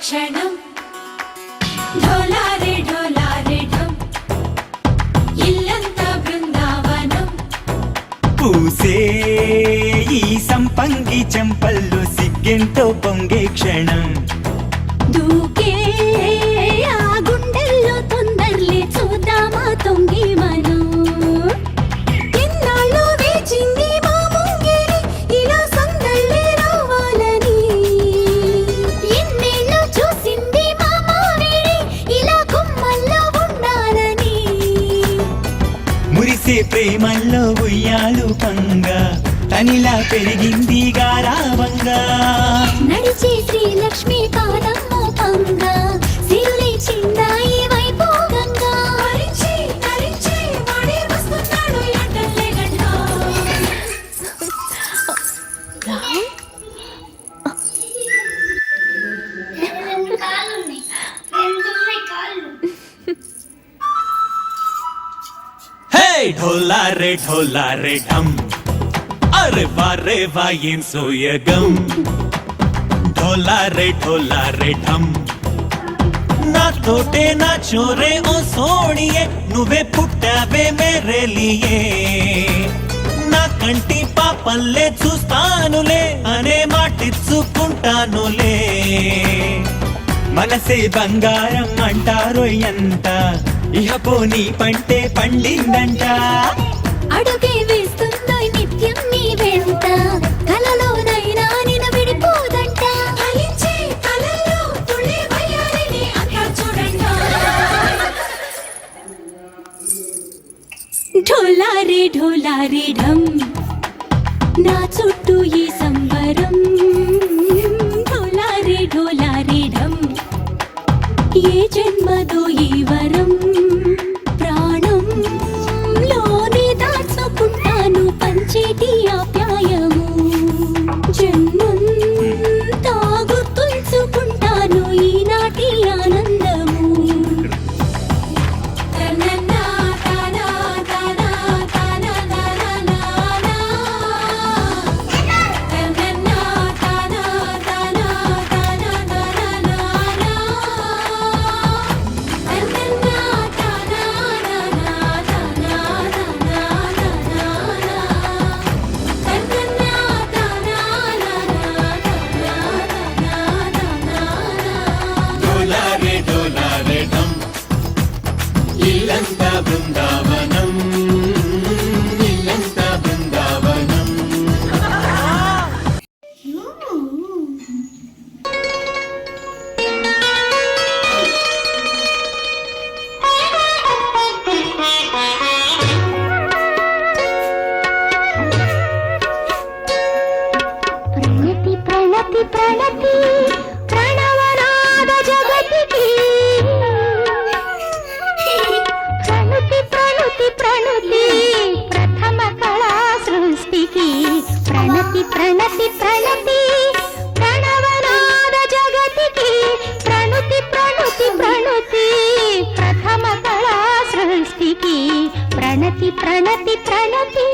క్షణం ఢోలారే ఢోలారే ఢం ఇల్లంతా బృందావనం పూసే ఈ సంపంగి చెంపల్లో సిగ్గెంతో పొంగే క్షణం దూకే ఆ గుండెల్లో తొందరలే చూద్దామా తొంగి మనం ఎన్నాళ్ళు వేచింది మా ముంగిరి ఇలా సందళ్ళే రావాలని ఎన్నేళ్ళు చూసింది మా మావిడి ఇలా గుమ్మల్లో ఉండాలని మురిసే ప్రేమల్లో ఉయ్యాలు పంగా తనిలా పెరిగింది గారావంగా నడిచే శ్రీలక్ష్మి పాదమ్మో పంగా సిరులే చిందాయి వైభోగంగా తరించి తరించి వాడే వస్తున్నాడు ఎండలే గంట హే ఢోలా రే ఢమ్ అరే వా ఏం సోయగం ఢోలా రే ఢమ్ నా తోటే నా చోరే ఓ సోణియే నువ్వే పుట్టావే మేరే లియే నా కంటి పాపల్లే చూస్తానులే అనే మాటిచ్చుకుంటానులే మనసే బంగారం అంటారో ఎంత ఇహ పోనీ పంటే పండిందంట అడుగే వేస్తుందో నిత్యం నీ వెంట కలలోనైనా నిన విడిపోదంట ఫలించే కలలో తుళ్ళే వయ్యారిని అంతా చూడండి ఢోలారే ఢమ్ నా చుట్టూ ఈ సంబరం ఢోలారే ఢమ్ ఏ జన్మదో ఈ వరం ప్రాణం లోనే దాచుకుంటాను పంచేటి ఆప్యాయము జన్మంతా గుర్తుంచుకుంటాను ఈనాటి ఆనందము తననా తనా తనా తనా తనా తననా తనా తనా తనా తనా ఢోలారే ఢమ్ ఇల్లంతా బృందావనం ఇల్లంతా బృందావనం ప్రణతి ప్రణతి ప్రణతి ప్రణవనాద జగతికి ప్రణతి ప్రణతి ప్రణతి ప్రథమ కళా సృష్టికి ప్రణతి ప్రణతి ప్రణతి ప్రణవనాద జగతికి ప్రణతి ప్రణతి ప్రణతి ప్రథమ కళా సృష్టికి ప్రణతి ప్రణతి ప్రణతి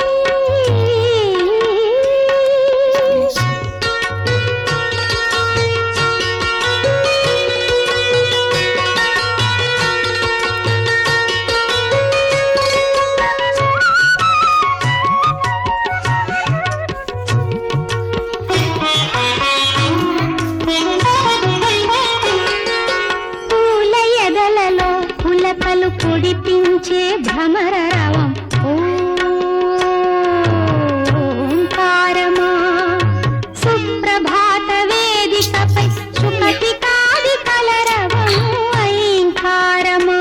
పూల ఎదలలో పులకలు పొడిపించే భ్రమర రవం ఓంకారమా సుప్రభాత వేదికపై సుమతి కాది కలరవం ఐంకారమా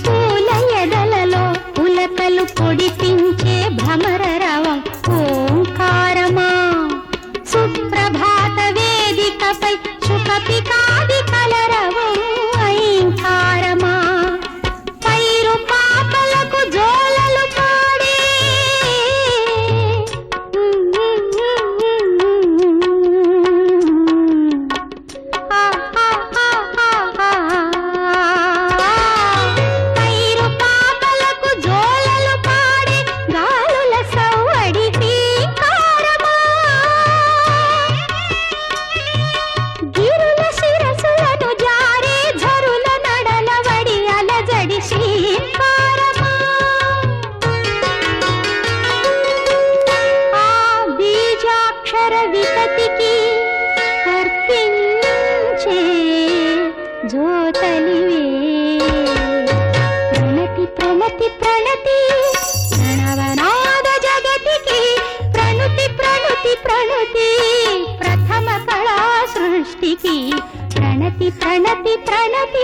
పూల ఎదలలో పులకలు పొడిపించే భ్రమర రవం ఓంకారమా సుప్రభాత వేదికపై సుఖపి కాది కలరవం ఐంకారమా శాంతికి ప్రణతి ప్రణతి ప్రణతి